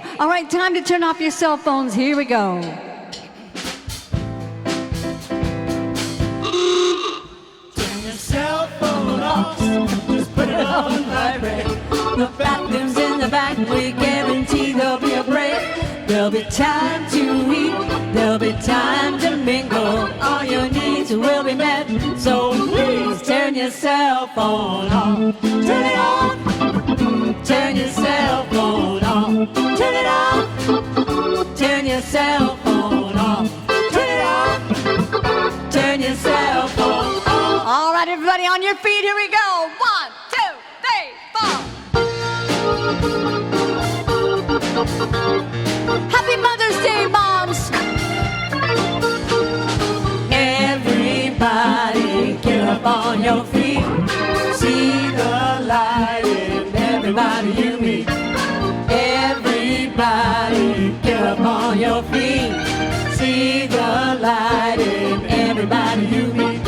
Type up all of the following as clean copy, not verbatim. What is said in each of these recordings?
Okay, all right, time to turn off your cell phones. Here we go. Turn your cell phone off, just put it on vibrate. The bathrooms in the back, we guarantee there'll be a break. There'll be time to eat, there'll be time to mingle. All your needs will be met, so please turn your cell phone off. Turn it off, turn your cell phone off. Turn it off, turn your cell phone off. Turn it off, turn your cell phone off. All right, everybody on your feet. Here we go. 1, 2, 3, 4. Happy Mother's Day, moms. Everybody get up on your feet. See the light in everybody you meet. Everybody get up on your feet. See the light in everybody you meet.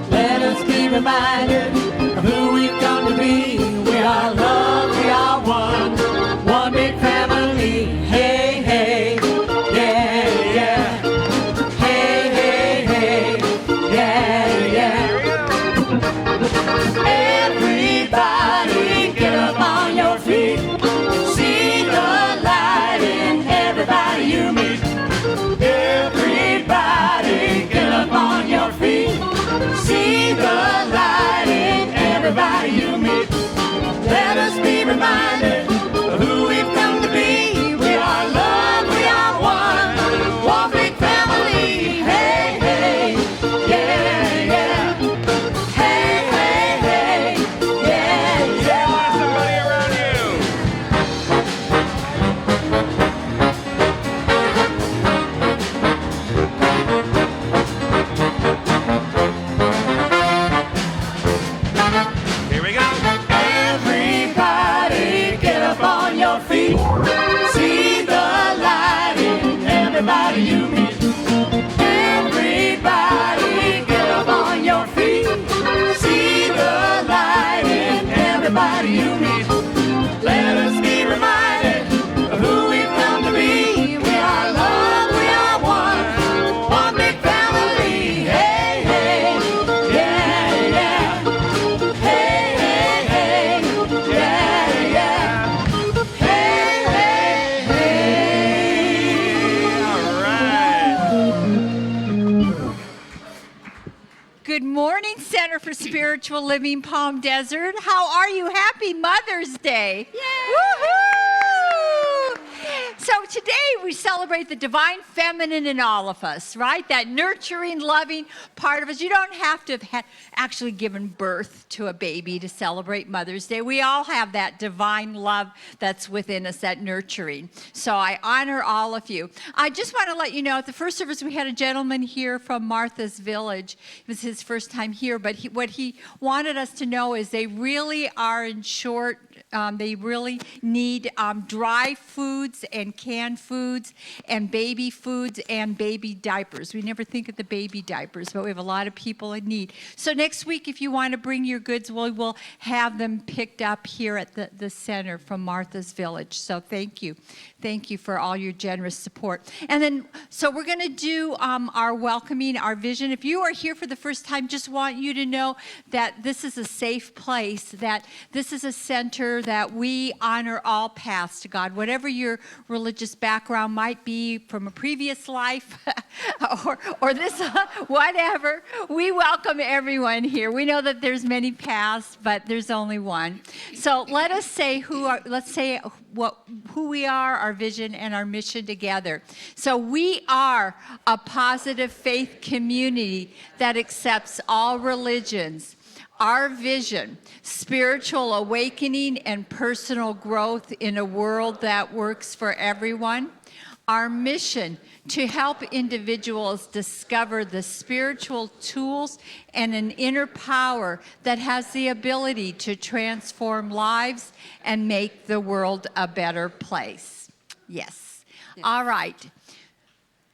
Let us be reminded of who we've come to be. We are love, we are one, one big family. Hey, hey, yeah, yeah. Hey, hey, hey, yeah, yeah. Everybody get up on your feet. See the light in everybody you meet. Everybody get up on your feet. See the light in everybody you meet. Let us be reminded of who we've come to be. We are love, we are one, one big family. Hey, hey, yeah, yeah. Hey, hey, hey, yeah, yeah. Want somebody around you. Here we go. Everybody get up on your feet. See the light in everybody you meet. Everybody get up on your feet. See the light in everybody you meet. Let us be reminded of who we've come to be. We are love, we are one, one big family. Hey, hey, yeah, yeah. Hey, hey, hey, yeah, yeah. Hey, hey, hey. All right. Good morning, Center for Spiritual Living, Palm Desert. How are you? Happy Mother's Day. Woohoo! So today we celebrate the divine feminine in all of us, right? That nurturing, loving part of us. You don't have to have actually given birth to a baby to celebrate Mother's Day. We all have that divine love that's within us, that nurturing. So I honor all of you. I just want to let you know, at the first service we had a gentleman here from Martha's Village. It was his first time here, but what he wanted us to know is they really are in short. They really need dry foods and canned foods and baby foods and baby diapers. We never think of the baby diapers, but we have a lot of people in need. So next week, if you want to bring your goods, we will have them picked up here at the center from Martha's Village. So thank you. Thank you for all your generous support. And then, so we're going to do our welcoming, our vision. If you are here for the first time, just want you to know that this is a safe place, that this is a center that we honor all paths to God. Whatever your religious background might be from a previous life or this, whatever, we welcome everyone here. We know that there's many paths, but there's only one. So let us say who we are, our vision, and our mission together. So we are a positive faith community that accepts all religions. Our vision, spiritual awakening and personal growth in a world that works for everyone. Our mission, to help individuals discover the spiritual tools and an inner power that has the ability to transform lives and make the world a better place. Yes. All right.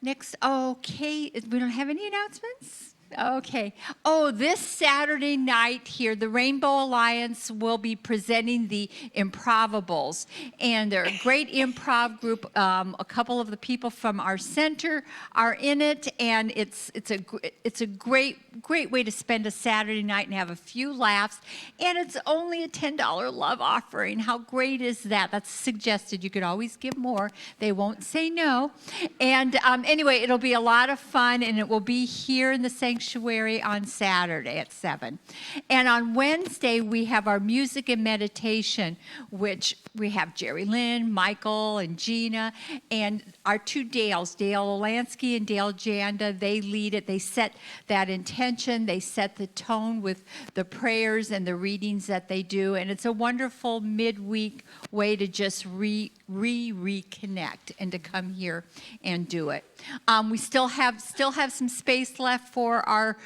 Next, okay, we don't have any announcements? Okay. Oh, this Saturday night here, the Rainbow Alliance will be presenting the Improvables. And they're a great improv group. A couple of the people from our center are in it. And it's a great way to spend a Saturday night and have a few laughs. And it's only a $10 love offering. How great is that? That's suggested. You could always give more. They won't say no. And anyway, it'll be a lot of fun. And it will be here in the sanctuary on Saturday at 7. And on Wednesday, we have our music and meditation, which we have Jerry Lynn, Michael, and Gina, and our two Dales, Dale Olansky and Dale Janda. They lead it. They set that intention. They set the tone with the prayers and the readings that they do. And it's a wonderful midweek way to just reconnect and to come here and do it. We still have some space left for our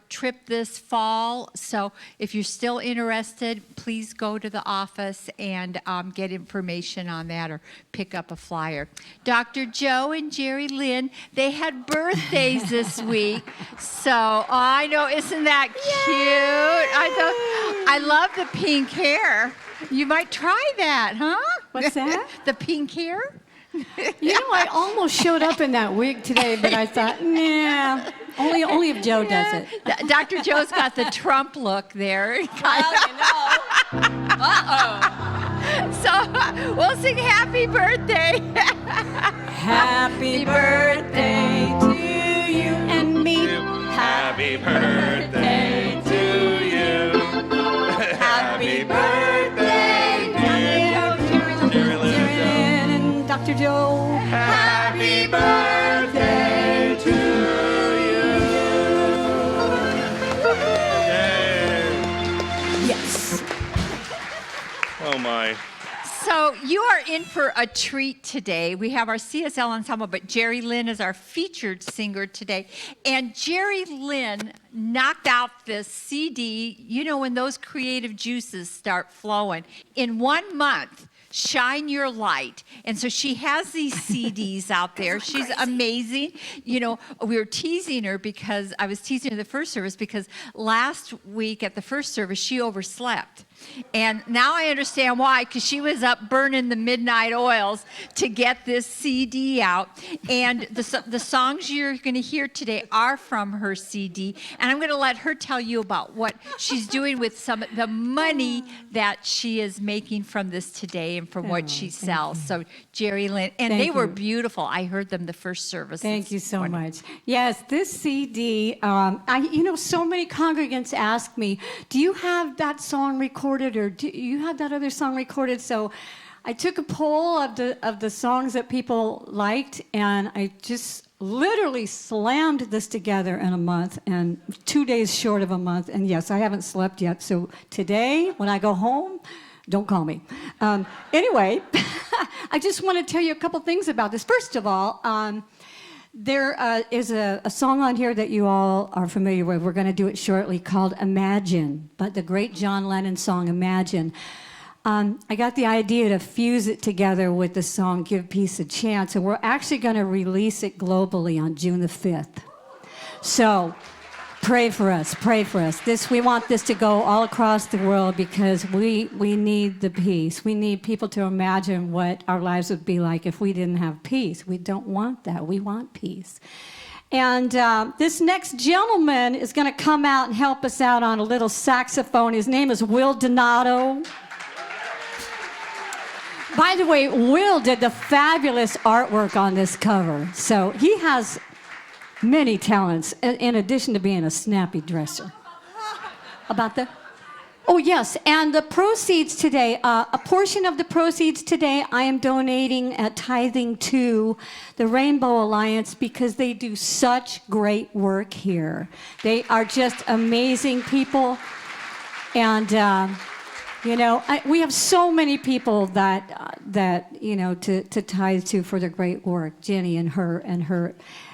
trip this fall. So if you're still interested, please go to the office and get information on that or pick up a flyer. Dr. Joe and Jerry Lynn, they had birthdays this week. So I know, isn't that cute? I love the pink hair. You might try that, huh? What's that? The pink hair? You know, I almost showed up in that wig today, but I thought, nah, only if Joe does it. Dr. Joe's got the Trump look there. Well, you know. Uh-oh. So we'll sing happy birthday. Happy birthday to you and me. Happy birthday to you. Happy birthday, dear Jerry Lynn. And Dr. Joe. Happy birthday to you. Yay. Yes. Oh my. So you are in for a treat today. We have our CSL ensemble, but Jerry Lynn is our featured singer today. And Jerry Lynn knocked out this CD, you know, when those creative juices start flowing. In 1 month, Shine Your Light. And so she has these CDs out there. She's amazing. You know, we were teasing her because I was teasing her the first service because last week at the first service, she overslept. And now I understand why, because she was up burning the midnight oils to get this CD out. And the songs you're going to hear today are from her CD. And I'm going to let her tell you about what she's doing with some of the money that she is making from this today and from what she sells. So Jerry Lynn, and they were beautiful. I heard them the first service. Thank you so much. Yes, this CD, so many congregants ask me, do you have that song recorded or do you have that other song recorded? So I took a poll of the songs that people liked, and I just literally slammed this together in a month, and 2 days short of a month. And yes, I haven't slept yet. So today, when I go home, don't call me. Anyway, I just want to tell you a couple things about this. First of all, there is a song on here that you all are familiar with. We're going to do it shortly, called Imagine, but the great John Lennon song, Imagine. I got the idea to fuse it together with the song Give Peace a Chance, and we're actually going to release it globally on June the 5th. So pray for us, pray for us. We want this to go all across the world because we need the peace. We need people to imagine what our lives would be like if we didn't have peace. We don't want that. We want peace. And this next gentleman is going to come out and help us out on a little saxophone. His name is Will Donato. By the way, Will did the fabulous artwork on this cover. So he has many talents, in addition to being a snappy dresser. About that? Oh, yes, and the proceeds today, a portion of the proceeds today, I am donating tithing to the Rainbow Alliance because they do such great work here. They are just amazing people, and we have so many people that to tithe to for their great work. Jenny and her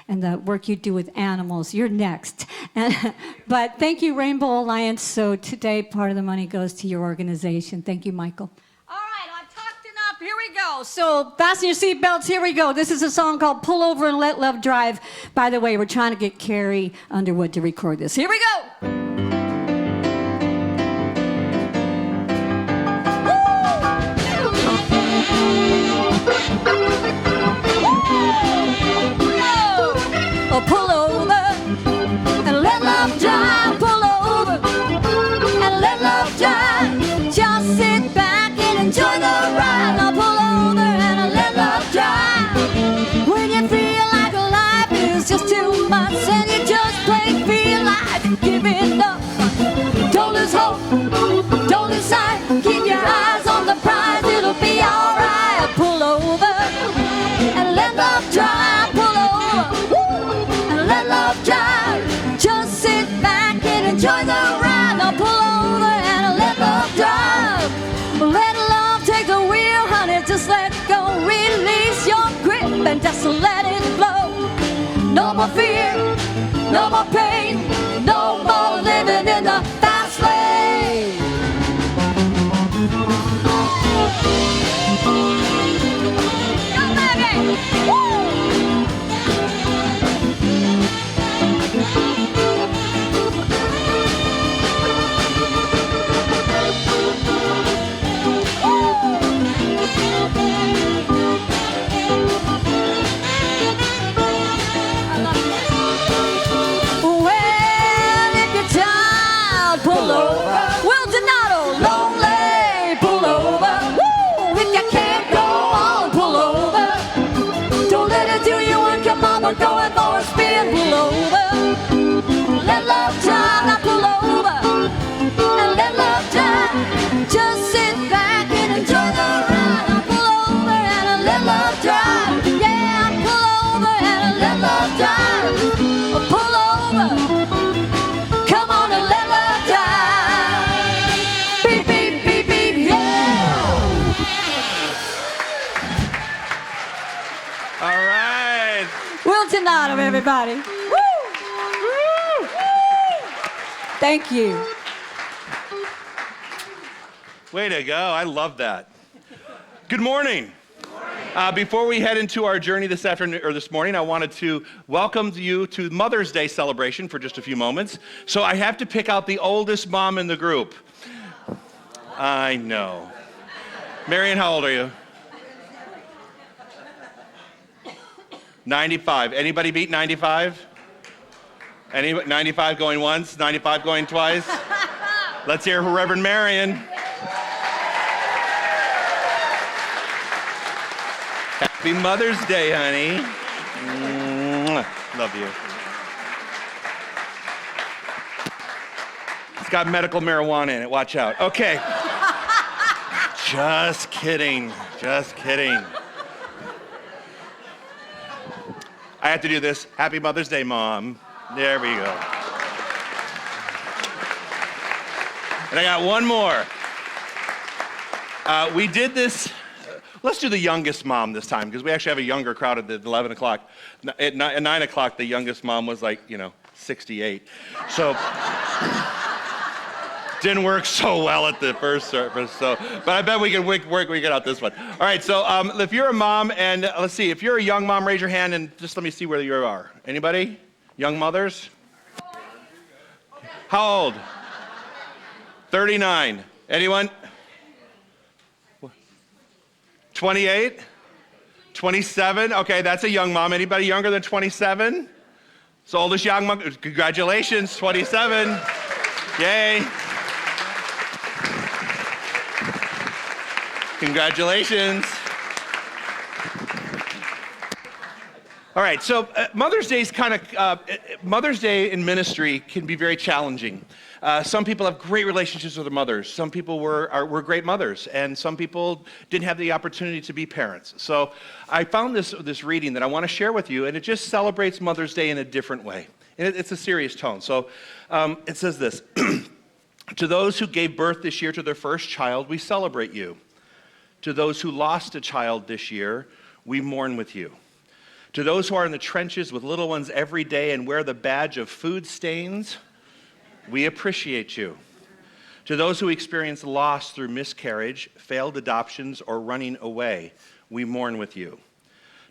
and the work you do with animals. You're next. But thank you, Rainbow Alliance. So today, part of the money goes to your organization. Thank you, Michael. All right, I've talked enough. Here we go. go. So fasten your seatbelts. Here we go. This is a song called Pull Over and Let Love Drive. By the way, we're trying to get Carrie Underwood to record this. Here we go. Oh, pull over and let love drive. Pull over and let love drive. Just sit back and enjoy the ride. Now pull over and let love drive. When you feel like life is just too much and you just plain feel like giving up, don't lose hope, don't lose sight. Keep your eyes on the prize, it'll be alright. Pull over and let love drive. Pull over and let love drive. Just sit back and enjoy the ride. Now pull over and let love drive. Let love take the wheel, honey. Just let go. Release your grip and just let it flow. No more fear, no more pain, no more living in the fast lane. Go, baby! Woo! Well, if you're tired, pull over. Will Donato, lonely, pull over. Woo! If you can't go on, pull over. Don't let it do you one. Come on, we're going for a spin. Pull over. Let love drive. Now pull over and let love drive. Just sit back and enjoy the ride. Now pull over and let love drive. Yeah, pull over and let love drive. Pull over. Come on and let love drive. Beep, beep, beep, beep, yeah. All right. Will Donato, everybody. Woo! Woo! Thank you. Way to go. I love that. Good morning. Before we head into our journey this afternoon or this morning, I wanted to welcome you to Mother's Day celebration for just a few moments. So I have to pick out the oldest mom in the group. I know. Marion, how old are you? 95. Anybody beat 95? 95 going once, 95 going twice? Let's hear for Reverend Marion. Happy Mother's Day, honey. Mwah. Love you. It's got medical marijuana in it. Watch out. Okay. Just kidding. Just kidding. I have to do this. Happy Mother's Day, Mom. There we go. And I got one more. We did this. Let's do the youngest mom this time, because we actually have a younger crowd at 11 o'clock. At 9 o'clock, the youngest mom was like, 68. So, didn't work so well at the first service. So, but I bet we can work out this one. All right, so if you're a mom, and let's see, if you're a young mom, raise your hand, and just let me see where you are. Anybody? Young mothers? How old? 39. Anyone? 28? 27? Okay, that's a young mom. Anybody younger than 27? It's the oldest young mom. Congratulations, 27. Yay. Congratulations. All right, so Mother's Day in ministry can be very challenging. Some people have great relationships with their mothers. Some people were great mothers, and some people didn't have the opportunity to be parents. So I found this reading that I want to share with you, and it just celebrates Mother's Day in a different way. And it's a serious tone. So it says this: To those who gave birth this year to their first child, we celebrate you. To those who lost a child this year, we mourn with you. To those who are in the trenches with little ones every day and wear the badge of food stains, we appreciate you. To those who experience loss through miscarriage, failed adoptions, or running away, we mourn with you.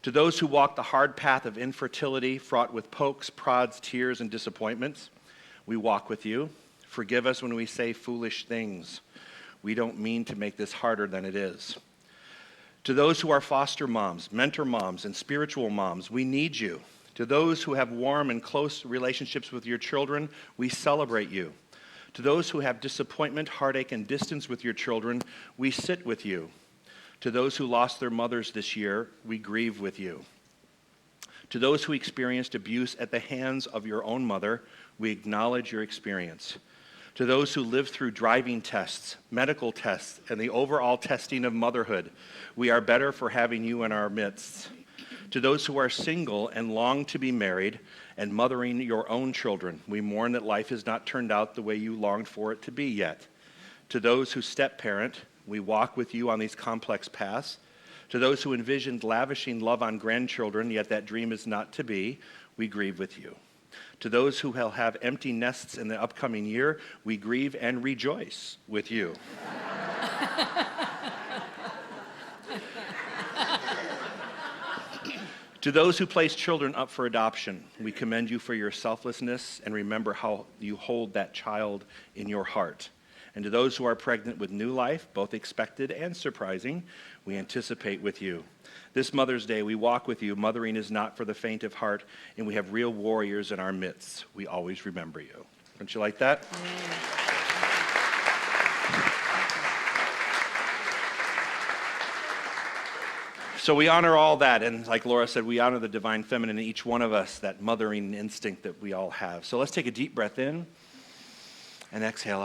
To those who walk the hard path of infertility, fraught with pokes, prods, tears, and disappointments, we walk with you. Forgive us when we say foolish things. We don't mean to make this harder than it is. To those who are foster moms, mentor moms, and spiritual moms, we need you. To those who have warm and close relationships with your children, we celebrate you. To those who have disappointment, heartache, and distance with your children, we sit with you. To those who lost their mothers this year, we grieve with you. To those who experienced abuse at the hands of your own mother, we acknowledge your experience. To those who lived through driving tests, medical tests, and the overall testing of motherhood, we are better for having you in our midst. To those who are single and long to be married and mothering your own children, we mourn that life has not turned out the way you longed for it to be yet. To those who step-parent, we walk with you on these complex paths. To those who envisioned lavishing love on grandchildren, yet that dream is not to be, we grieve with you. To those who will have empty nests in the upcoming year, we grieve and rejoice with you. To those who place children up for adoption, we commend you for your selflessness and remember how you hold that child in your heart. And to those who are pregnant with new life, both expected and surprising, we anticipate with you. This Mother's Day, we walk with you. Mothering is not for the faint of heart, and we have real warriors in our midst. We always remember you. Don't you like that? So we honor all that, and like Laura said, we honor the divine feminine in each one of us, that mothering instinct that we all have. So let's take a deep breath in and exhale.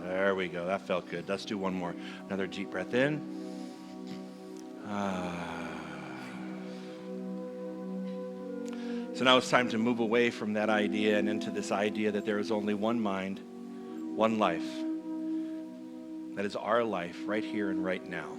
There we go. That felt good. Let's do one more. Another deep breath in. So now it's time to move away from that idea and into this idea that there is only one mind, one life. That is our life right here and right now.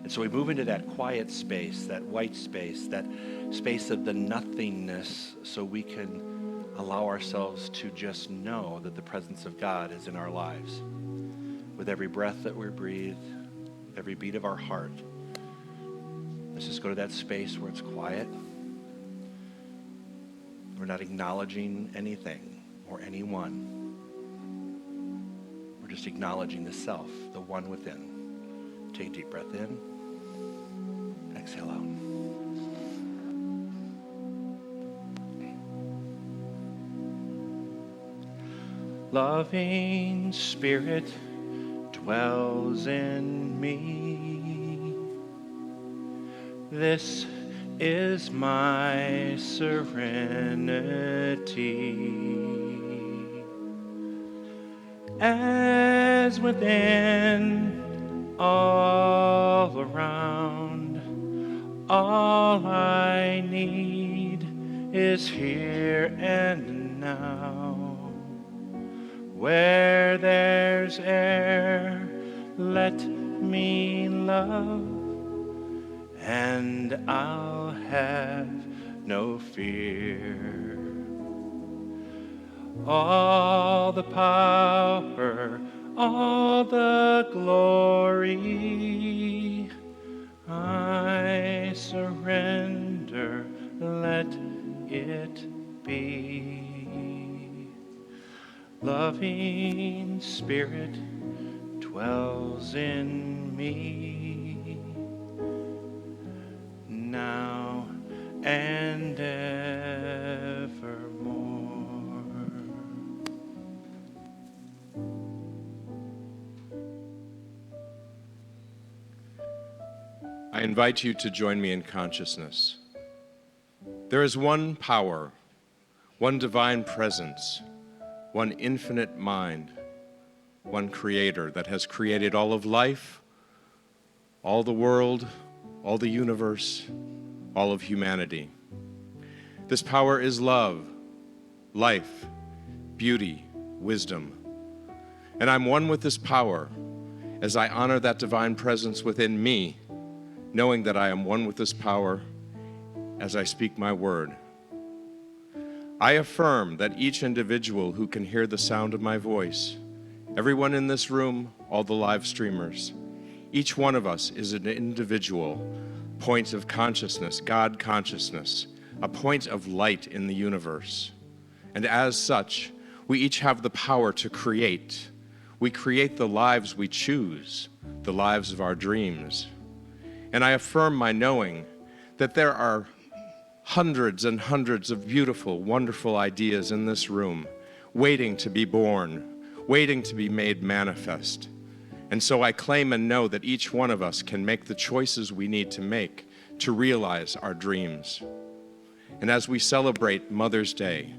And so we move into that quiet space, that white space, that space of the nothingness, so we can allow ourselves to just know that the presence of God is in our lives. With every breath that we breathe, every beat of our heart, let's just go to that space where it's quiet. We're not acknowledging anything or anyone. We're just acknowledging the self, the one within. Take a deep breath in. Exhale out. Loving Spirit dwells in me. This is my serenity. As within, all around, all I need is here and now. Where there's air, let me love, and I'll have no fear. All the power, all the glory, I surrender, let it be. Loving Spirit dwells in me, now and evermore. I invite you to join me in consciousness. There is one power, one divine presence, one infinite mind, one creator that has created all of life, all the world, all the universe, all of humanity. This power is love, life, beauty, wisdom. And I'm one with this power as I honor that divine presence within me, knowing that I am one with this power as I speak my word. I affirm that each individual who can hear the sound of my voice, everyone in this room, all the live streamers, Each one of us is an individual point of consciousness, God consciousness, a point of light in the universe. And as such, we each have the power to create. We create the lives we choose, the lives of our dreams. And I affirm my knowing that there are hundreds and hundreds of beautiful, wonderful ideas in this room, waiting to be born, waiting to be made manifest. And so I claim and know that each one of us can make the choices we need to make to realize our dreams. And as we celebrate Mother's Day,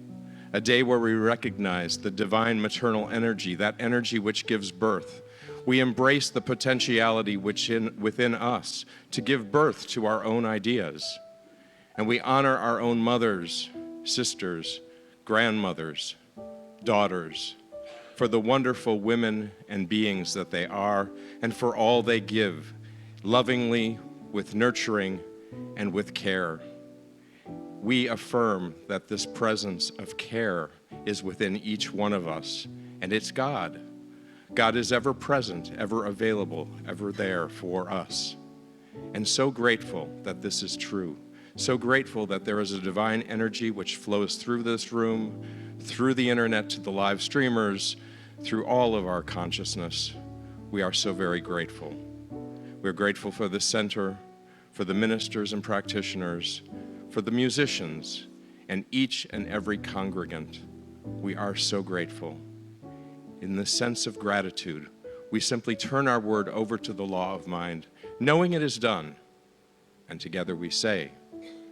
a day where we recognize the divine maternal energy, that energy which gives birth, we embrace the potentiality within us to give birth to our own ideas. And we honor our own mothers, sisters, grandmothers, daughters, for the wonderful women and beings that they are, and for all they give, lovingly, with nurturing, and with care. We affirm that this presence of care is within each one of us, and it's God. God is ever present, ever available, ever there for us. And so grateful that this is true. So grateful that there is a divine energy which flows through this room, through the internet to the live streamers, through all of our consciousness. We are so very grateful. We're grateful for the center, for the ministers and practitioners, for the musicians, and each and every congregant. We are so grateful. In the sense of gratitude, we simply turn our word over to the law of mind, knowing it is done, and together we say,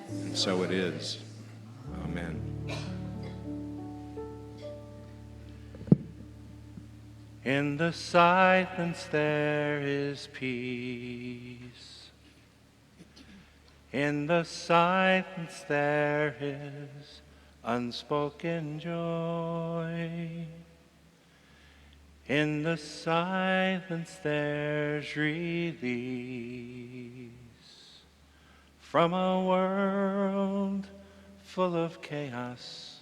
and so it is. Amen. In the silence there is peace. In the silence there is unspoken joy. In the silence there's release from a world full of chaos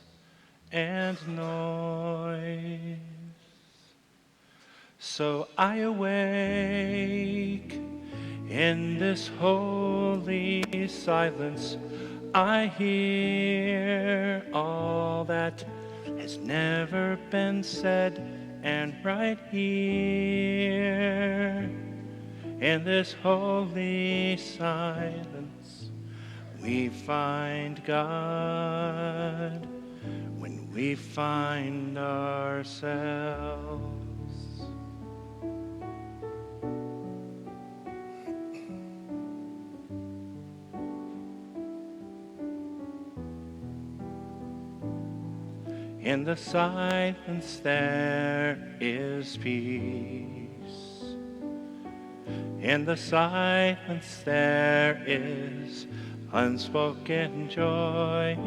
and noise. So I awake in this holy silence. I hear all that has never been said, and right here in this holy silence we find God when we find ourselves. In the silence there is peace. In the silence there is unspoken joy.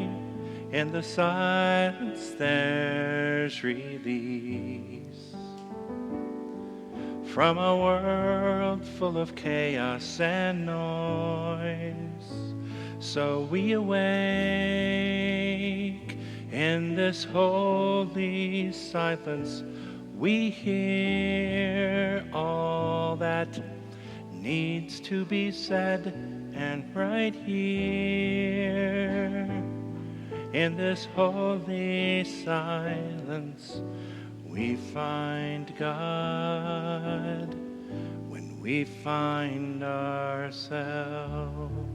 In the silence there's release from a world full of chaos and noise. So we awake in this holy silence. We hear all that needs to be said, and right here in this holy silence we find God when we find ourselves.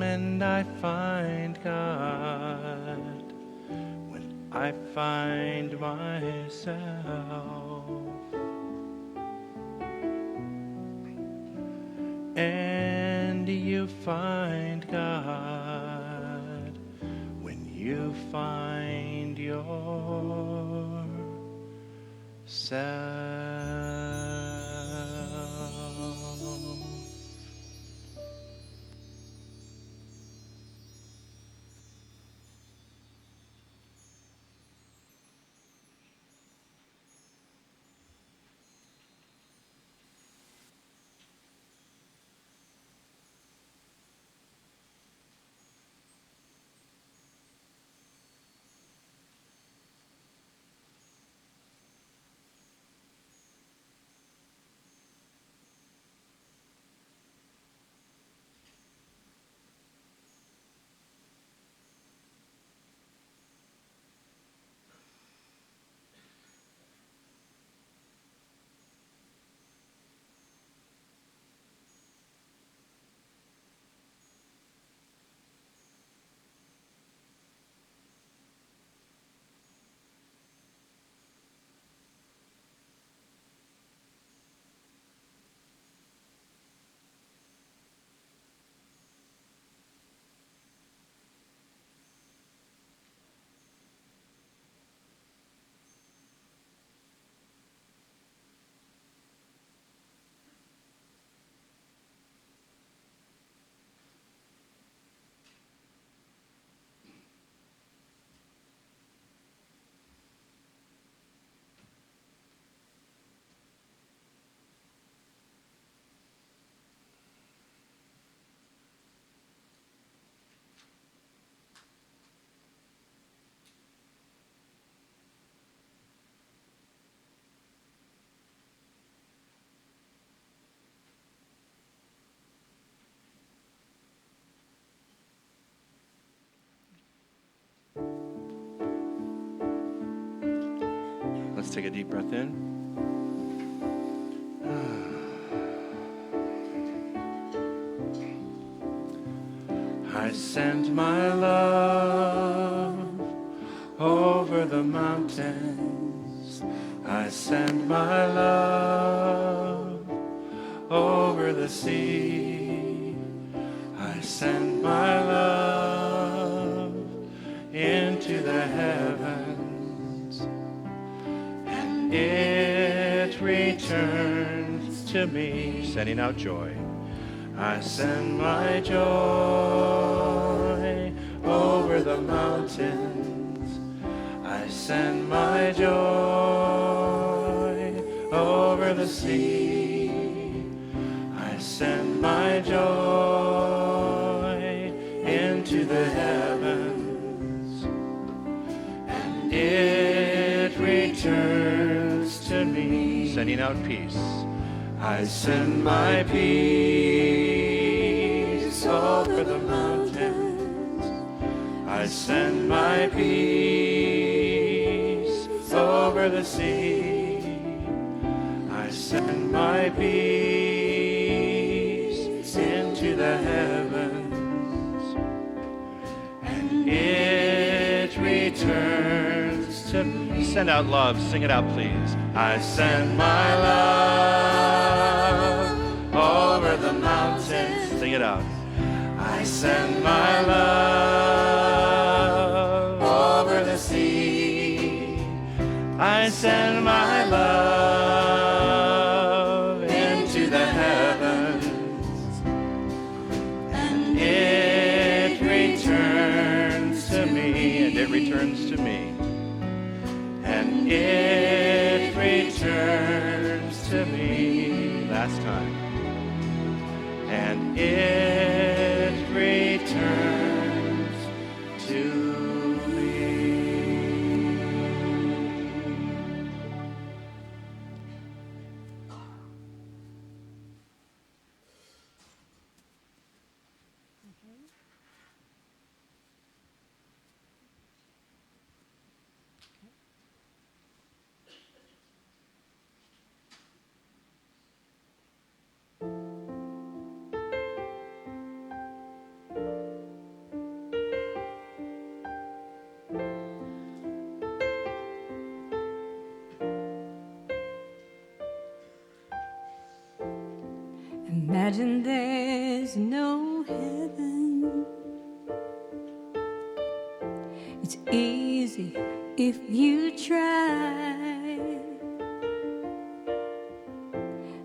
And I find God when I find myself. And you find God when you find yourself. Let's take a deep breath in. I send my love over the mountains. I send my love over the sea. I send my love into the heavens, and it returns to me, sending out joy. I send my joy over the mountains. I send my joy over the sea. I send my joy into the heavens, and it returns to me, sending out peace. I send my peace over the mountains. I send my peace over the sea. I send my peace into the heavens, and it returns to me. Send out love. Sing it out, please. I send my love over the mountains. Sing it out. I send my love over the sea. I send my love into the heavens, and it returns to me, and it returns to me, and it returns to me. Last time. And it returns to me. Imagine there's no heaven. It's easy if you try.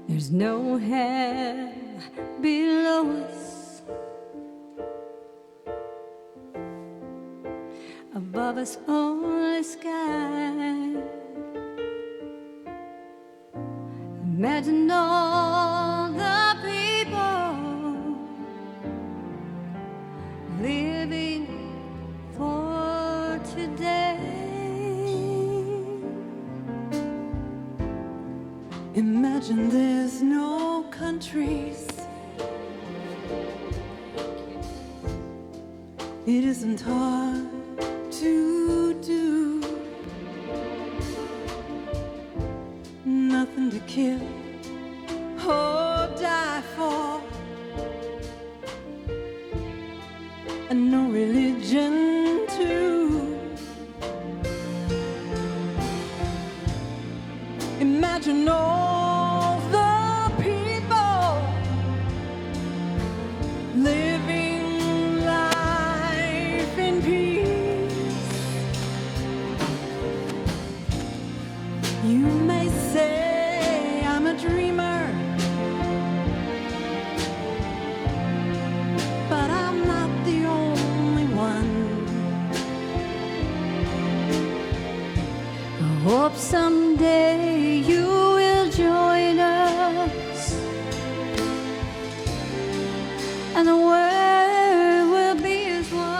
There's no hell below us. Above us only sky. Imagine all the people living for today. Imagine there's no countries. It isn't hard to do. Nothing to kill or die for, and no religion too. Imagine all the people living life in peace. You may say I'm a dreamer, but I'm not the only one. I hope someday you will join us, and the world will be as one.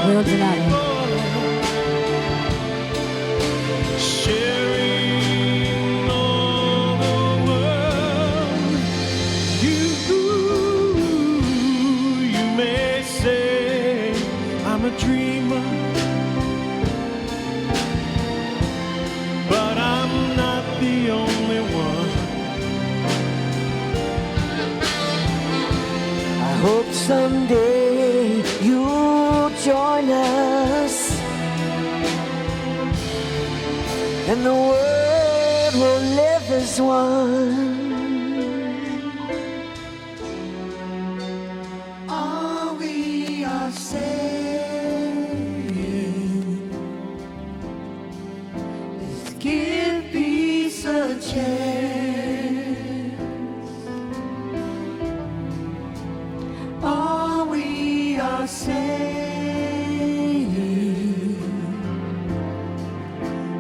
Will Donato. Sharing all the world. You may say I'm a dreamer, but I'm not the only one. I hope someday you'll join us, and the world will live as one. All we are saying is give peace a chance. All we are saying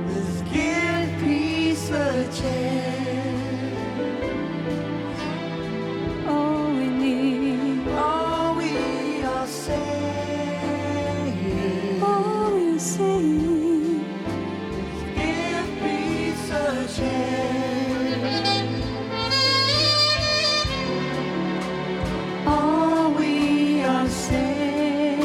is give peace a chance. All we need, All we are saying all we say. give peace a chance. All we are saying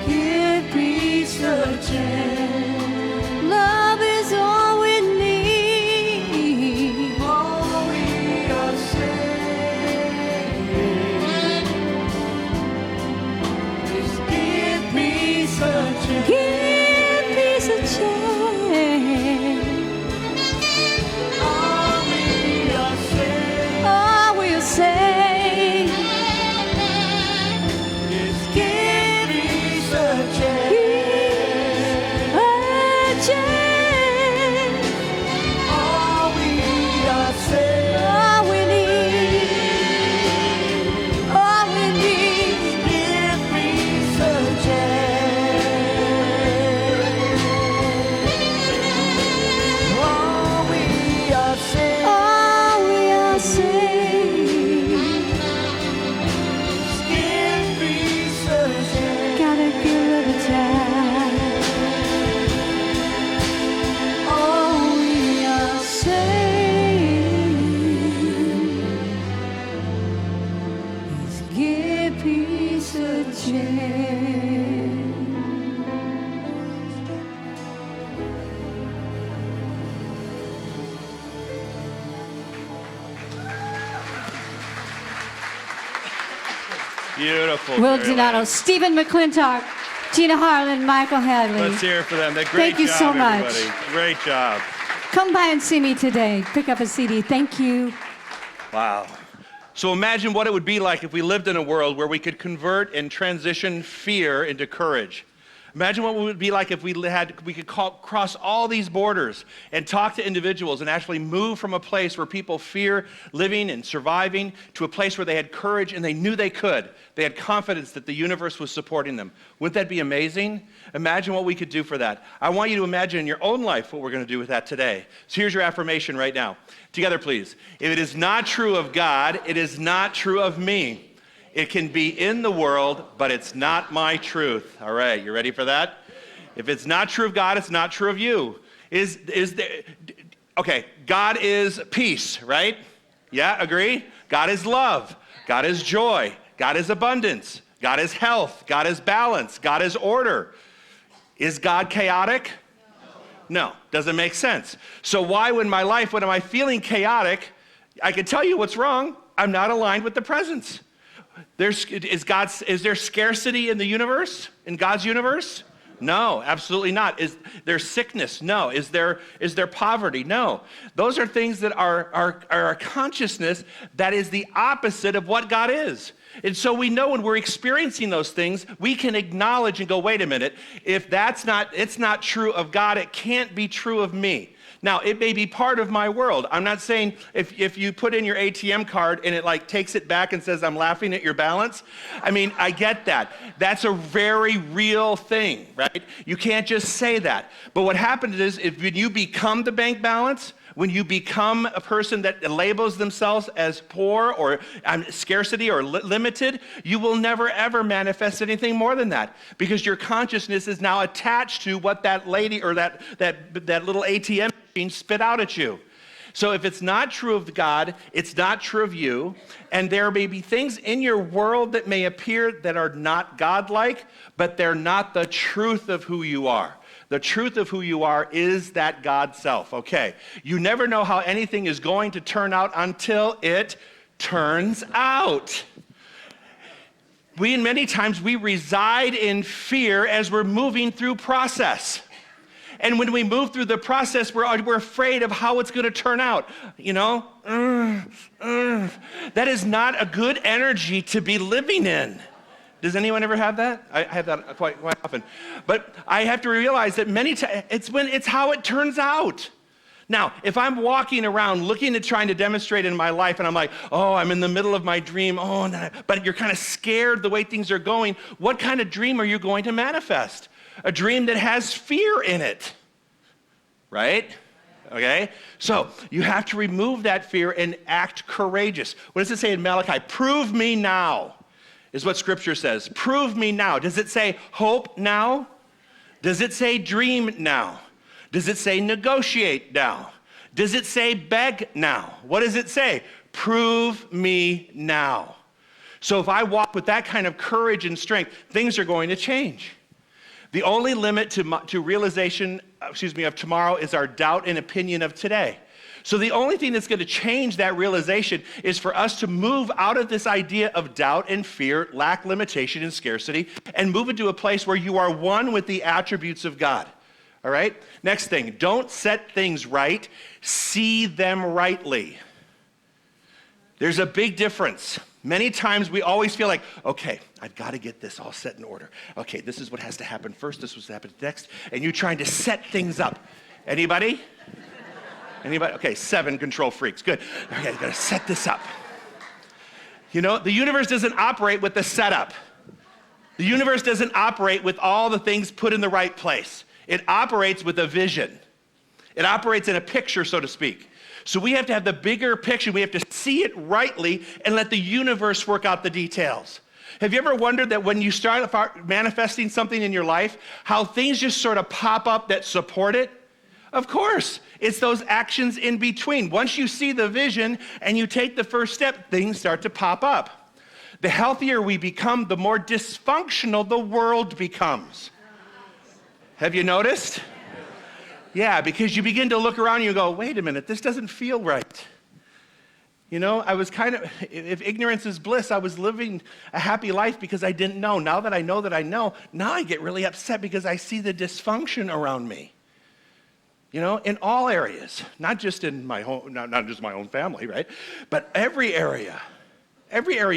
give peace a chance. Love is all we need. All we are saying is give peace a chance. Give peace a chance. All we are saying All we'll say. is give peace a chance. A chance. All we are saying All we need. All we need. give peace a chance. All we are saying All we are saying. give peace a chance. Gotta give it a try. All we are saying is give peace a chance. Beautiful. Will Carrie Donato, Lane. Stephen McClintock, Gina Harlan, Michael Hadley. Let's hear it for them. Great Thank you job, so much. everybody. Great job. Come by and see me today. Pick up a CD. Thank you. Wow. So imagine what it would be like if we lived in a world where we could convert and transition fear into courage. Imagine what it would be like if we could cross all these borders and talk to individuals and actually move from a place where people fear living and surviving to a place where they had courage and they knew they could. They had confidence that the universe was supporting them. Wouldn't that be amazing? Imagine what we could do for that. I want you to imagine in your own life what we're going to do with that today. So here's your affirmation right now. Together, please. If it is not true of God, it is not true of me. It can be in the world, but it's not my truth. All right, you ready for that? If it's not true of God, it's not true of you. Okay, God is peace, right? Yeah, agree? God is love. God is joy. God is abundance. God is health. God is balance. God is order. Is God chaotic? No, doesn't make sense. So why when am I feeling chaotic, I can tell you what's wrong. I'm not aligned with the presence. Is there scarcity in the universe, in God's universe? No, absolutely not. Is there sickness? No. Is there poverty? No. Those are things that are a consciousness that is the opposite of what God is. And so we know when we're experiencing those things, we can acknowledge and go, wait a minute, if it's not true of God, it can't be true of me. Now, it may be part of my world. I'm not saying if you put in your ATM card and it takes it back and says, I'm laughing at your balance. I mean, I get that. That's a very real thing, right? You can't just say that. But what happens is when you become the bank balance, when you become a person that labels themselves as poor or scarcity or limited, you will never ever manifest anything more than that, because your consciousness is now attached to what that lady or that little ATM machine spit out at you. So if it's not true of God, it's not true of you, and there may be things in your world that may appear that are not God-like, but they're not the truth of who you are. The truth of who you are is that God self, okay? You never know how anything is going to turn out until it turns out. Many times we reside in fear as we're moving through process. And when we move through the process, we're afraid of how it's going to turn out. You know, that is not a good energy to be living in. Does anyone ever have that? I have that quite often. But I have to realize that many times it's how it turns out. Now, if I'm walking around looking at trying to demonstrate in my life, and I'm like, oh, I'm in the middle of my dream, but you're kind of scared the way things are going, what kind of dream are you going to manifest? A dream that has fear in it, right? Okay? So you have to remove that fear and act courageous. What does it say in Malachi? Prove me now, is what Scripture says. Prove me now. Does it say hope now? Does it say dream now? Does it say negotiate now? Does it say beg now? What does it say? Prove me now. So if I walk with that kind of courage and strength, things are going to change. The only limit to realization, of tomorrow is our doubt and opinion of today. So the only thing that's going to change that realization is for us to move out of this idea of doubt and fear, lack, limitation, and scarcity, and move into a place where you are one with the attributes of God. All right? Next thing, don't set things right, see them rightly. There's a big difference. Many times we always feel like, okay, I've got to get this all set in order. Okay, this is what has to happen first, this is what happens next, and you're trying to set things up. Anybody? Anybody? Okay, 7 control freaks, good. Okay, I've got to set this up. You know, the universe doesn't operate with the setup. The universe doesn't operate with all the things put in the right place. It operates with a vision. It operates in a picture, so to speak. So we have to have the bigger picture. We have to see it rightly and let the universe work out the details. Have you ever wondered that when you start manifesting something in your life, how things just sort of pop up that support it? Of course, it's those actions in between. Once you see the vision and you take the first step, things start to pop up. The healthier we become, the more dysfunctional the world becomes. Have you noticed? Yeah, because you begin to look around and you go, wait a minute, this doesn't feel right. You know, I was if ignorance is bliss, I was living a happy life because I didn't know. Now that I know, now I get really upset because I see the dysfunction around me. You know, in all areas, not just in my home, not just my own family, right? But every area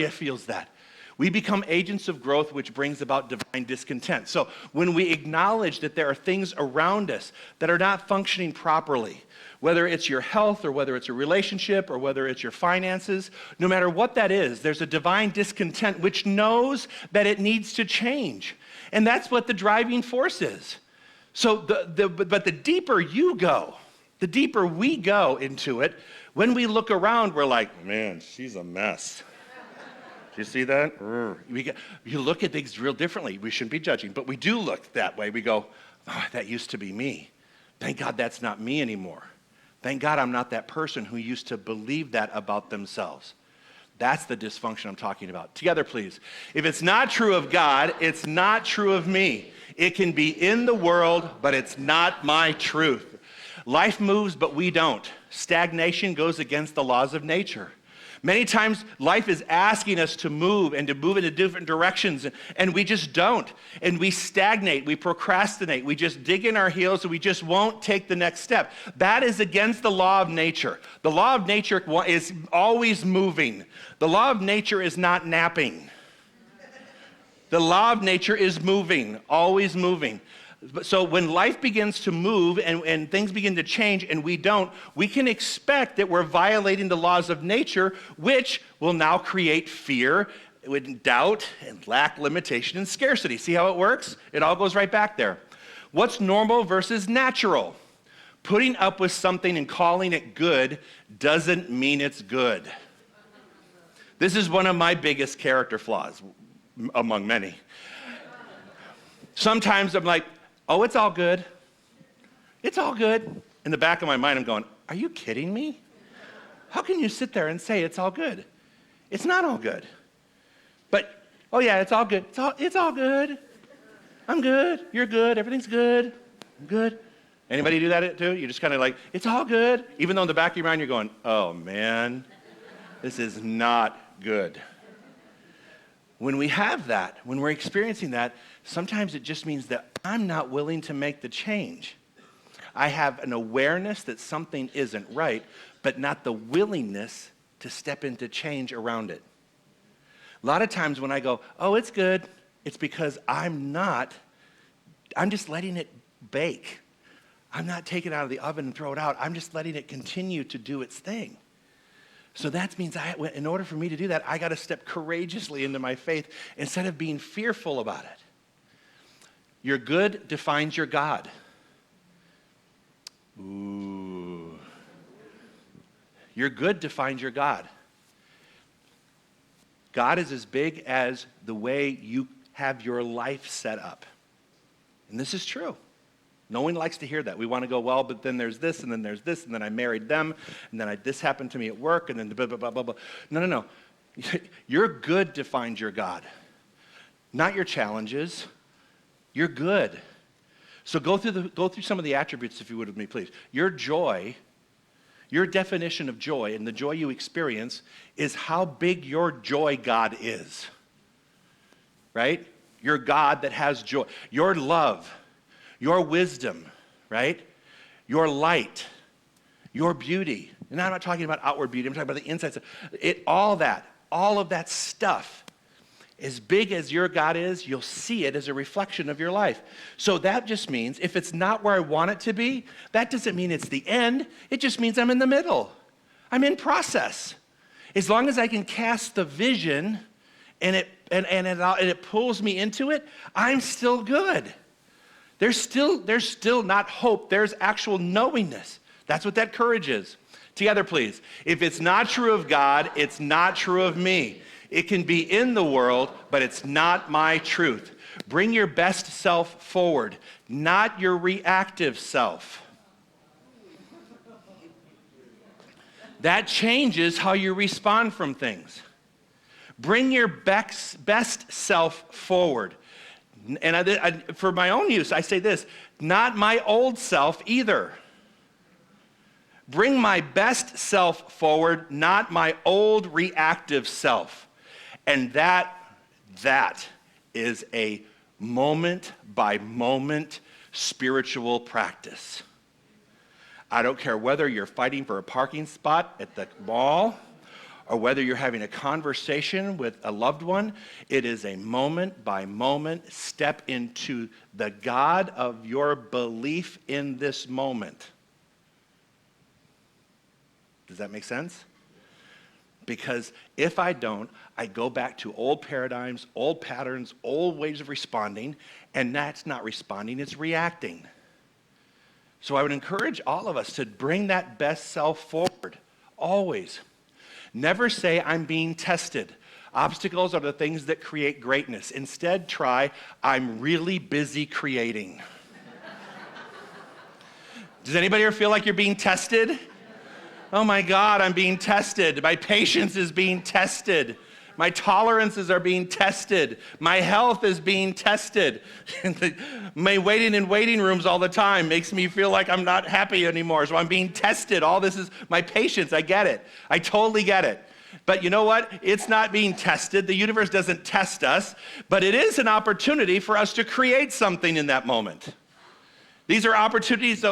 feels that. We become agents of growth, which brings about divine discontent. So when we acknowledge that there are things around us that are not functioning properly, whether it's your health or whether it's a relationship or whether it's your finances, no matter what that is, there's a divine discontent which knows that it needs to change. And that's what the driving force is. So but the deeper you go, the deeper we go into it, when we look around, we're like, man, she's a mess. Do you see that? You look at things real differently. We shouldn't be judging, but we do look that way. We go, oh, that used to be me. Thank God that's not me anymore. Thank God I'm not that person who used to believe that about themselves. That's the dysfunction I'm talking about. Together, please. If it's not true of God, it's not true of me. It can be in the world, but it's not my truth. Life moves, but we don't. Stagnation goes against the laws of nature. Many times, life is asking us to move and to move into different directions, and we just don't. And we stagnate, we procrastinate, we just dig in our heels, and we just won't take the next step. That is against the law of nature. The law of nature is always moving. The law of nature is not napping. The law of nature is moving, always moving. So when life begins to move and things begin to change and we don't, we can expect that we're violating the laws of nature, which will now create fear, with doubt, and lack, limitation, and scarcity. See how it works? It all goes right back there. What's normal versus natural? Putting up with something and calling it good doesn't mean it's good. This is one of my biggest character flaws, among many. Sometimes I'm like, oh, it's all good. It's all good. In the back of my mind, I'm going, are you kidding me? How can you sit there and say it's all good? It's not all good. But, oh yeah, it's all good. It's all good. I'm good. You're good. Everything's good. I'm good. Anybody do that too? You're just kind of like, it's all good. Even though in the back of your mind, you're going, oh man, this is not good. When we have that, when we're experiencing that, sometimes it just means that I'm not willing to make the change. I have an awareness that something isn't right, but not the willingness to step into change around it. A lot of times when I go, oh, it's good, it's because I'm just letting it bake. I'm not taking it out of the oven and throw it out. I'm just letting it continue to do its thing. So that means in order for me to do that, I got to step courageously into my faith instead of being fearful about it. Your good defines your God. Ooh. Your good defines your God. God is as big as the way you have your life set up. And this is true. No one likes to hear that. We want to go, well, but then there's this, and then there's this, and then I married them, and then this happened to me at work, and then blah, blah, blah, blah, blah. No. Your good defines your God, not your challenges. You're good. So go through some of the attributes, if you would with me, please. Your joy, your definition of joy, and the joy you experience is how big your joy God is, right? Your God that has joy. Your love. Your wisdom, right? Your light, your beauty. And I'm not talking about outward beauty, I'm talking about the inside stuff. All of that stuff, as big as your God is, you'll see it as a reflection of your life. So that just means if it's not where I want it to be, that doesn't mean it's the end. It just means I'm in the middle. I'm in process. As long as I can cast the vision and it pulls me into it, I'm still good. There's still not hope. There's actual knowingness. That's what that courage is. Together, please. If it's not true of God, it's not true of me. It can be in the world, but it's not my truth. Bring your best self forward, not your reactive self. That changes how you respond from things. Bring your best self forward. And for my own use, I say this, not my old self either. Bring my best self forward, not my old reactive self. And that is a moment by moment spiritual practice. I don't care whether you're fighting for a parking spot at the mall or whether you're having a conversation with a loved one, it is a moment by moment step into the God of your belief in this moment. Does that make sense? Because if I don't, I go back to old paradigms, old patterns, old ways of responding, and that's not responding, it's reacting. So I would encourage all of us to bring that best self forward, always. Never say, I'm being tested. Obstacles are the things that create greatness. Instead, try, I'm really busy creating. Does anybody ever feel like you're being tested? Oh my God, I'm being tested. My patience is being tested. My tolerances are being tested. My health is being tested. My waiting in waiting rooms all the time makes me feel like I'm not happy anymore. So I'm being tested. All this is my patience. I get it. I totally get it. But you know what? It's not being tested. The universe doesn't test us, but it is an opportunity for us to create something in that moment. These are opportunities.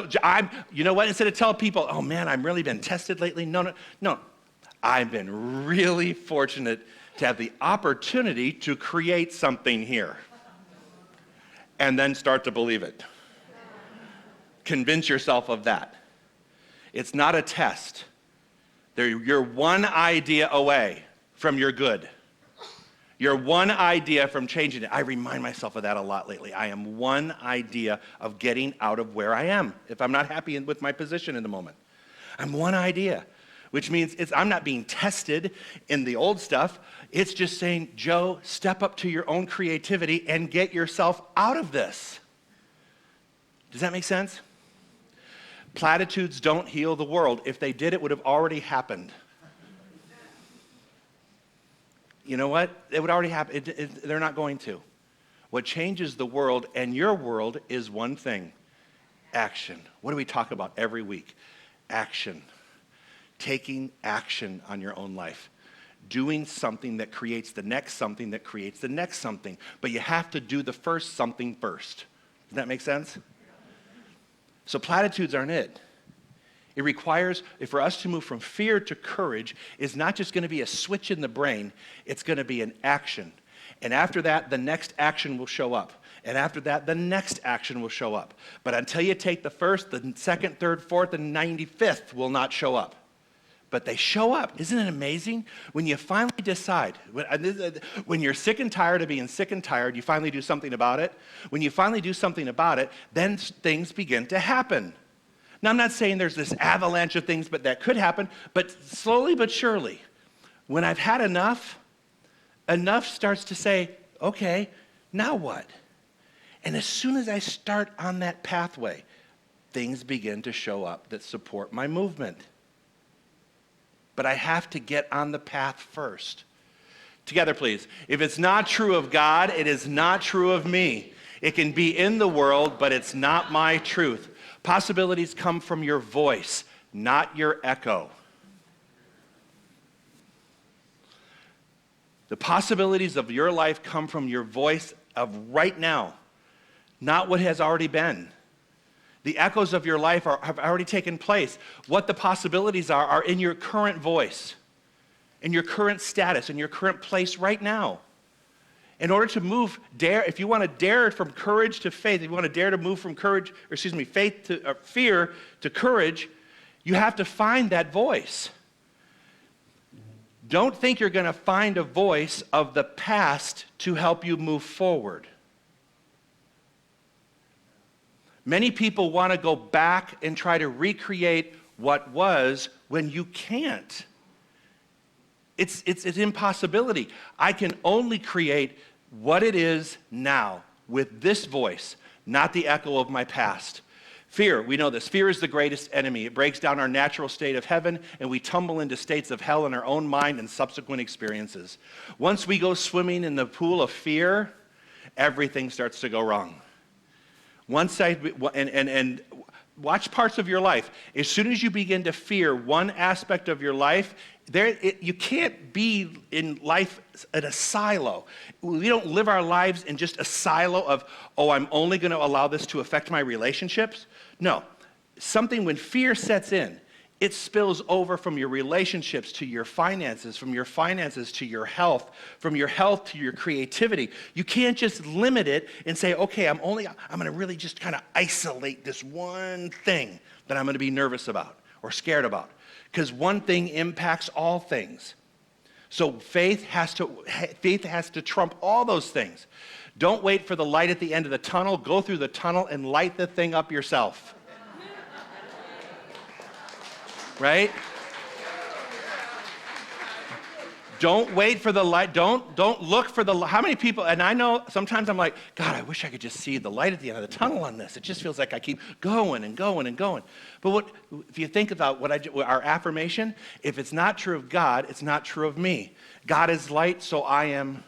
You know what? Instead of telling people, oh man, I've really been tested lately. No. I've been really fortunate to have the opportunity to create something here. And then start to believe it. Convince yourself of that. It's not a test. You're one idea away from your good. You're one idea from changing it. I remind myself of that a lot lately. I am one idea of getting out of where I am if I'm not happy with my position in the moment. I'm one idea, which means I'm not being tested in the old stuff. It's just saying, Joe, step up to your own creativity and get yourself out of this. Does that make sense? Platitudes don't heal the world. If they did, it would have already happened. You know what? It would already happen. They're not going to. What changes the world and your world is one thing: action. What do we talk about every week? Action. Taking action on your own life. Doing something that creates the next something that creates the next something. But you have to do the first something first. Does that make sense? So platitudes aren't it. It requires, for us to move from fear to courage, is not just going to be a switch in the brain, it's going to be an action. And after that, the next action will show up. And after that, the next action will show up. But until you take the first, the second, third, fourth, and 95th will not show up. But they show up. Isn't it amazing? When you finally decide, when you're sick and tired of being sick and tired, you finally do something about it. When you finally do something about it, then things begin to happen. Now, I'm not saying there's this avalanche of things but that could happen, but slowly but surely, when I've had enough starts to say, okay, now what? And as soon as I start on that pathway, things begin to show up that support my movement. But I have to get on the path first. Together, please. If it's not true of God, it is not true of me. It can be in the world, but it's not my truth. Possibilities come from your voice, not your echo. The possibilities of your life come from your voice of right now, not what has already been. The echoes of your life have already taken place. What the possibilities are in your current voice, in your current status, in your current place right now. In order to move, if you want to dare from courage to faith, if you want to dare to move from faith to fear to courage, you have to find that voice. Don't think you're going to find a voice of the past to help you move forward. Many people want to go back and try to recreate what was when you can't. It's an impossibility. I can only create what it is now with this voice, not the echo of my past. Fear, we know this. Fear is the greatest enemy. It breaks down our natural state of heaven, and we tumble into states of hell in our own mind and subsequent experiences. Once we go swimming in the pool of fear, everything starts to go wrong. And watch parts of your life. As soon as you begin to fear one aspect of your life, you can't be in life in a silo. We don't live our lives in just a silo of, I'm only going to allow this to affect my relationships. No. When fear sets in, it spills over from your relationships to your finances, from your finances to your health, from your health to your creativity. You can't just limit it and say, okay, I'm going to really just kind of isolate this one thing that I'm going to be nervous about or scared about. Because one thing impacts all things. So faith has to trump all those things. Don't wait for the light at the end of the tunnel. Go through the tunnel and light the thing up yourself. Right? Don't wait for the light. Don't look for the light. How many people, and I know sometimes I'm like, God, I wish I could just see the light at the end of the tunnel on this. It just feels like I keep going and going and going. But if you think about our affirmation, if it's not true of God, it's not true of me. God is light, so I am.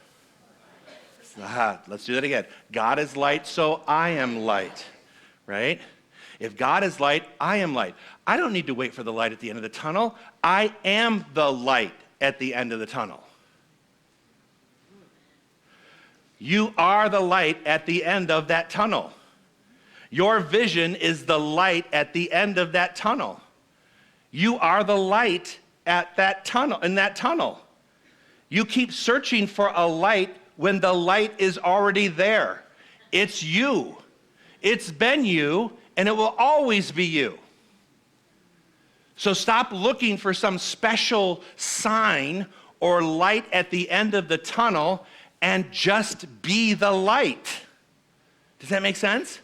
Let's do that again. God is light, so I am light. Right? If God is light, I am light. I don't need to wait for the light at the end of the tunnel. I am the light at the end of the tunnel. You are the light at the end of that tunnel. Your vision is the light at the end of that tunnel. You are the light at that tunnel, in that tunnel. You keep searching for a light when the light is already there. It's you. It's been you, and it will always be you. So stop looking for some special sign or light at the end of the tunnel and just be the light. Does that make sense?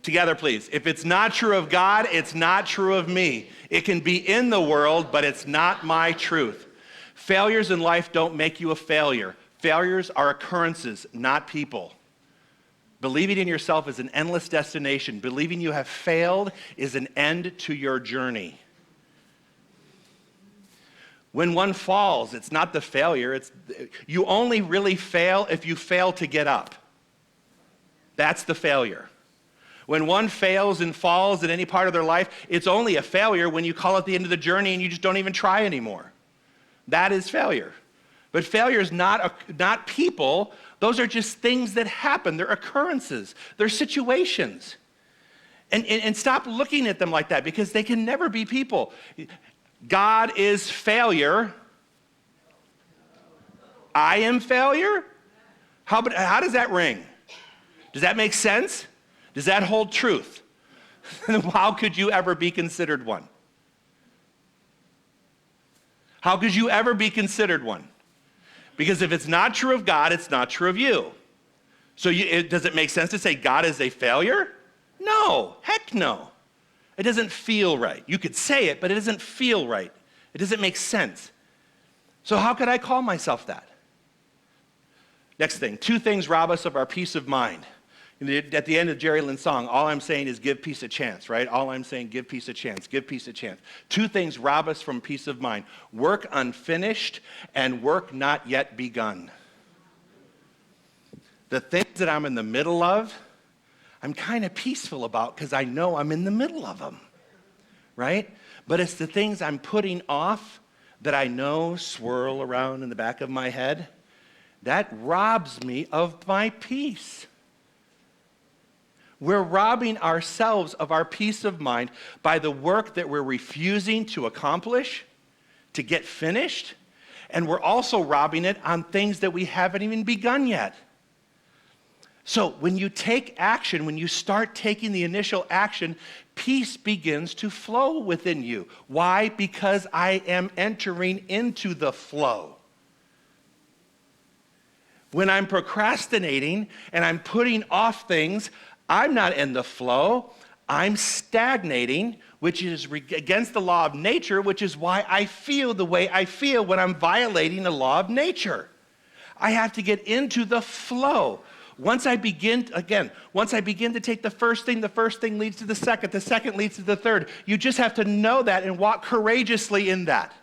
Together, please. If it's not true of God, it's not true of me. It can be in the world, but it's not my truth. Failures in life don't make you a failure. Failures are occurrences, not people. Believing in yourself is an endless destination. Believing you have failed is an end to your journey. When one falls, it's not the failure. You only really fail if you fail to get up. That's the failure. When one fails and falls in any part of their life, it's only a failure when you call it the end of the journey and you just don't even try anymore. That is failure. But failure is not people. Those are just things that happen. They're occurrences. They're situations. And stop looking at them like that, because they can never be people. God is failure. I am failure? How does that ring? Does that make sense? Does that hold truth? How could you ever be considered one? How could you ever be considered one? Because if it's not true of God, it's not true of you. So does it make sense to say God is a failure? No, heck no. It doesn't feel right. You could say it, but it doesn't feel right. It doesn't make sense. So how could I call myself that? Next thing, 2 things rob us of our peace of mind. At the end of Jerry Lynn's song, all I'm saying is give peace a chance, right? All I'm saying, give peace a chance, give peace a chance. 2 things rob us from peace of mind: work unfinished and work not yet begun. The things that I'm in the middle of, I'm kind of peaceful about because I know I'm in the middle of them, right? But it's the things I'm putting off that I know swirl around in the back of my head that robs me of my peace. We're robbing ourselves of our peace of mind by the work that we're refusing to accomplish, to get finished, and we're also robbing it on things that we haven't even begun yet. So when you take action, when you start taking the initial action, peace begins to flow within you. Why? Because I am entering into the flow. When I'm procrastinating and I'm putting off things, I'm not in the flow. I'm stagnating, which is against the law of nature, which is why I feel the way I feel when I'm violating the law of nature. I have to get into the flow. Once I begin to take the first thing leads to the second leads to the third. You just have to know that and walk courageously in that.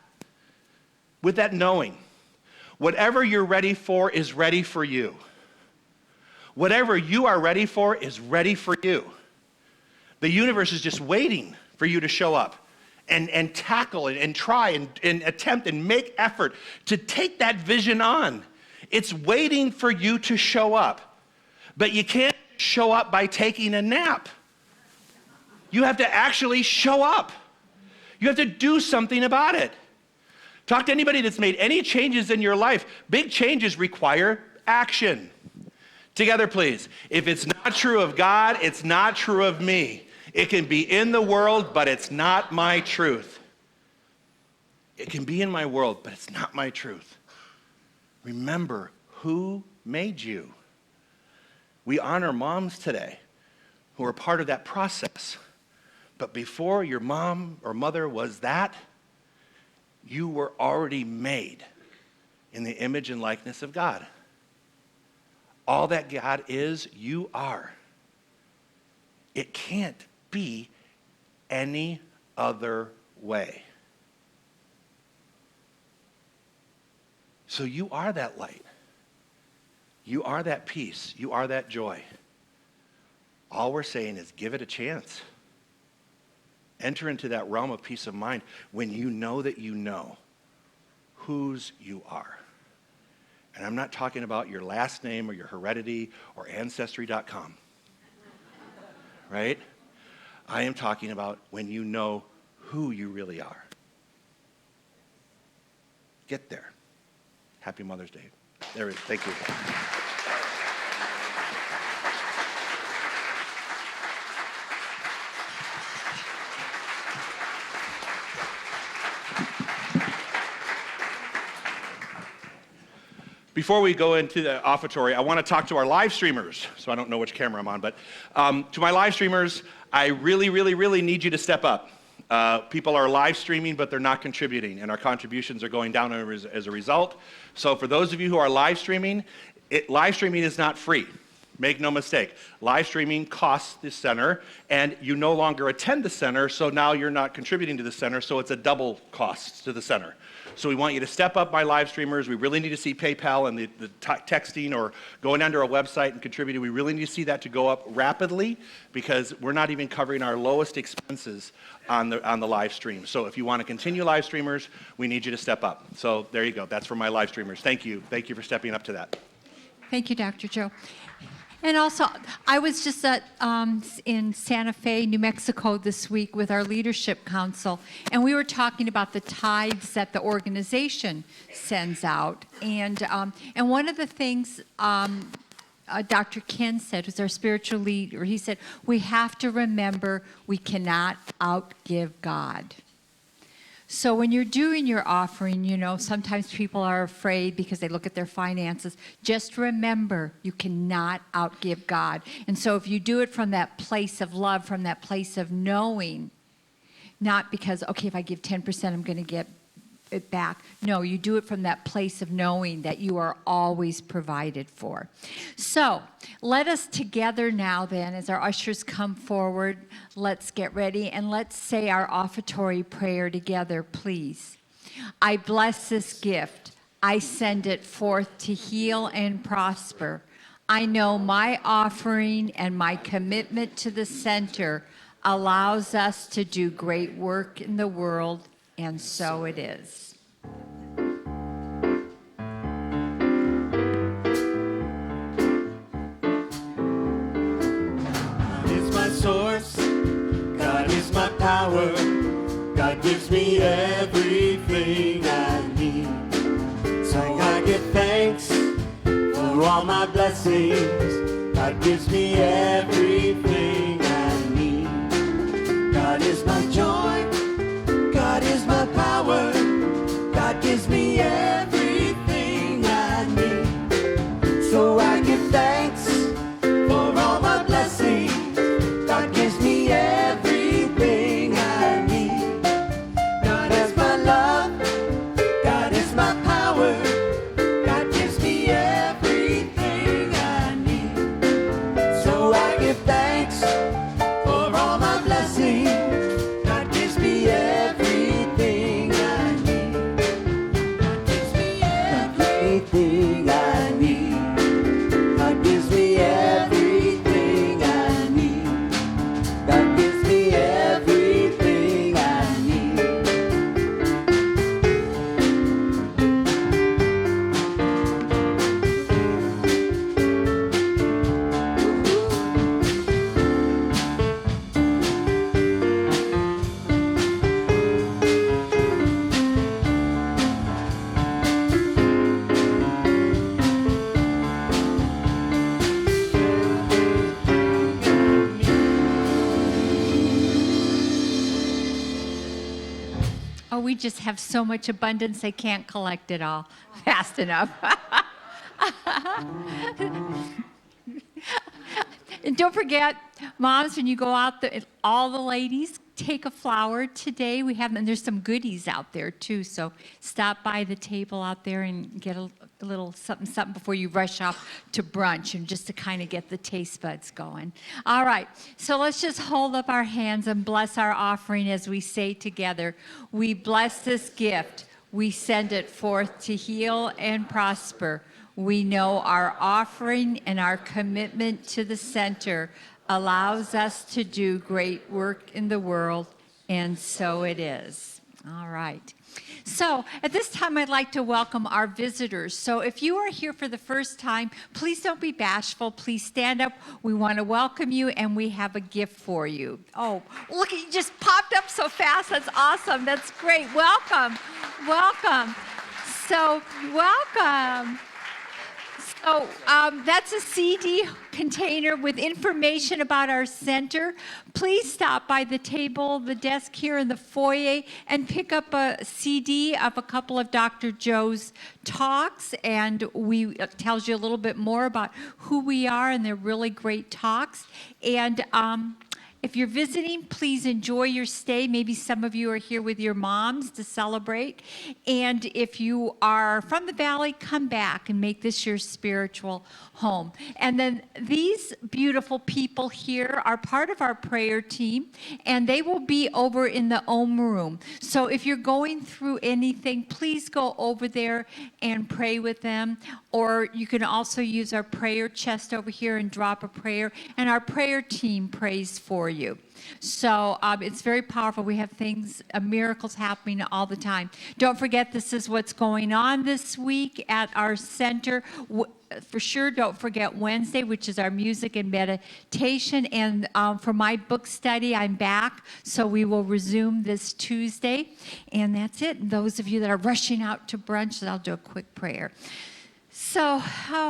With that knowing, whatever you're ready for is ready for you. Whatever you are ready for is ready for you. The universe is just waiting for you to show up and tackle it and try and attempt and make effort to take that vision on. It's waiting for you to show up. But you can't show up by taking a nap. You have to actually show up. You have to do something about it. Talk to anybody that's made any changes in your life. Big changes require action. Together, please. If it's not true of God, it's not true of me. It can be in the world, but it's not my truth. It can be in my world, but it's not my truth. Remember who made you. We honor moms today who are part of that process. But before your mom or mother was that, you were already made in the image and likeness of God. All that God is, you are. It can't be any other way. So you are that light. You are that peace. You are that joy. All we're saying is give it a chance. Enter into that realm of peace of mind when you know that you know whose you are. And I'm not talking about your last name or your heredity or Ancestry.com. Right? I am talking about when you know who you really are. Get there. Happy Mother's Day. There it is. Thank you. before we go into the offertory, I want to talk to our live streamers. So I don't know which camera I'm on, but to my live streamers, I really, really, really need you to step up. People are live streaming, but they're not contributing, and our contributions are going down as a result. So for those of you who are live streaming is not free. Make no mistake. Live streaming costs the center, and you no longer attend the center, so now you're not contributing to the center, so it's a double cost to the center. So we want you to step up, my live streamers. We really need to see PayPal and the texting or going onto our website and contributing. We really need to see that to go up rapidly, because we're not even covering our lowest expenses on the live stream. So if you want to continue live streamers, we need you to step up. So there you go. That's for my live streamers. Thank you. Thank you for stepping up to that. Thank you, Dr. Joe. And also, I was just in Santa Fe, New Mexico this week with our leadership council, and we were talking about the tithes that the organization sends out. And one of the things Dr. Ken said, who's our spiritual leader, he said, we have to remember we cannot outgive God. So when you're doing your offering, you know, sometimes people are afraid because they look at their finances. Just remember, you cannot outgive God. And so if you do it from that place of love, from that place of knowing, not because, okay, if I give 10%, I'm going to get it back. No, you do it from that place of knowing that you are always provided for. So let us together now then, as our ushers come forward, let's get ready and let's say our offertory prayer together, please. I bless this gift. I send it forth to heal and prosper. I know my offering and my commitment to the center allows us to do great work in the world. And so it is. God is my source. God is my power. God gives me everything I need. So I give thanks for all my blessings. God gives me everything I need. God is my joy. God is my power. God gives me everything I need. So I give thanks for all my blessings. God gives me everything I need. God is my love. God is my power. God gives me everything I need. So I give thanks for all my blessings. God gives me everything I need. God gives me everything I need. God gives me everything I need. God gives me everything I need. Oh, we just have so much abundance, they can't collect it all fast enough. And don't forget, moms, when you go out there, all the ladies, take a flower today. We have, and there's some goodies out there too. So stop by the table out there and get a little something before you rush off to brunch, and just to kind of get the taste buds going. All right, so let's just hold up our hands and bless our offering as we say together, we bless this gift. We send it forth to heal and prosper. We know our offering and our commitment to the center allows us to do great work in the world, and so it is. All right. So at this time, I'd like to welcome our visitors. So if you are here for the first time, please don't be bashful. Please stand up. We want to welcome you, and we have a gift for you. Oh, look, you just popped up so fast. That's awesome. That's great. Welcome. Welcome. So welcome. Oh, that's a CD container with information about our center. Please stop by the table, the desk here in the foyer, and pick up a CD of a couple of Dr. Joe's talks, and it tells you a little bit more about who we are, and they're really great talks. And if you're visiting, please enjoy your stay. Maybe some of you are here with your moms to celebrate. And if you are from the Valley, come back and make this your spiritual home. And then these beautiful people here are part of our prayer team, and they will be over in the Om room. So if you're going through anything, please go over there and pray with them. Or you can also use our prayer chest over here and drop a prayer, and our prayer team prays for you. So it's very powerful. We have things, miracles happening all the time. Don't forget, this is what's going on this week at our center. For sure, don't forget Wednesday, which is our music and meditation. And for my book study, I'm back. So we will resume this Tuesday. And that's it. And those of you that are rushing out to brunch, I'll do a quick prayer. So,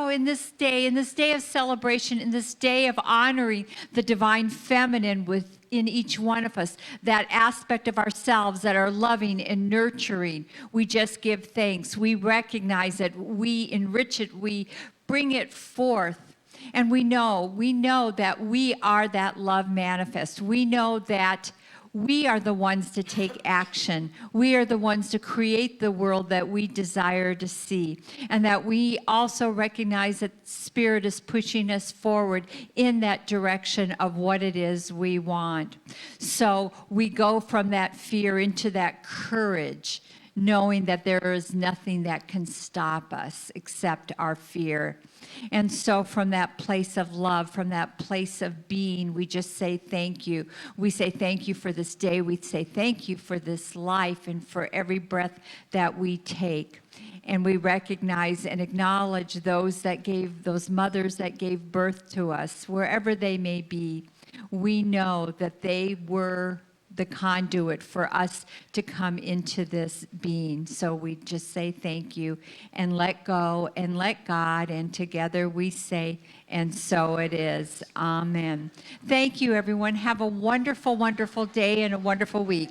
in this day of celebration, in this day of honoring the divine feminine within each one of us, that aspect of ourselves that are loving and nurturing, we just give thanks. We recognize it. We enrich it. We bring it forth. And we know that we are that love manifest. We know that we are the ones to take action. We are the ones to create the world that we desire to see. And that we also recognize that Spirit is pushing us forward in that direction of what it is we want. So we go from that fear into that courage, knowing that there is nothing that can stop us except our fear. And so from that place of love, from that place of being, we just say thank you. We say thank you for this day. We say thank you for this life and for every breath that we take. And we recognize and acknowledge those mothers that gave birth to us, wherever they may be. We know that they were the conduit for us to come into this being. So we just say thank you and let go and let God, and together we say, and so it is. Amen. Thank you, everyone. Have a wonderful, wonderful day and a wonderful week.